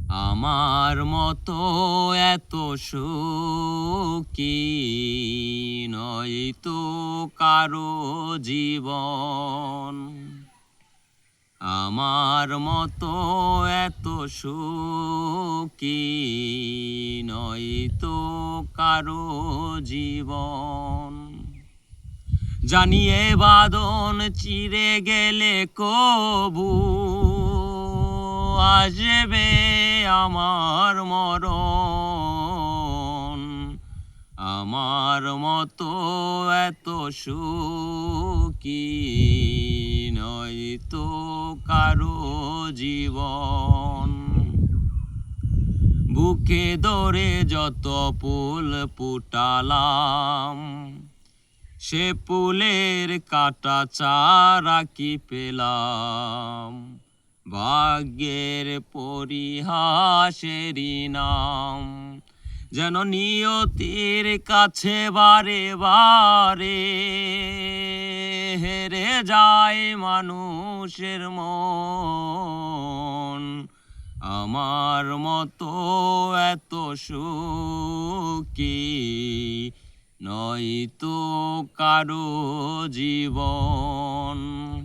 আমার মতো এত সুখী নয়তো কারো জীবন। আমার মতো এত সুখী নয়তো কারো জীবন। জানিয়ে বাঁধন চিরে গেলে কবু আসবে আমার মরণ। আমার মতো এত সুখী নয়তো কারো জীবন। বুকে ধরে যত ফুল ফুটালাম, সে ফুলের কাটা চারা কি পেলাম। ভাগ্যের পরিহাসেরই নাম, যেন নিয়তির কাছে বারে বারে হেরে যায় মানুষের মন। আমার মতো এত সুখী নয়তো কারো জীবন।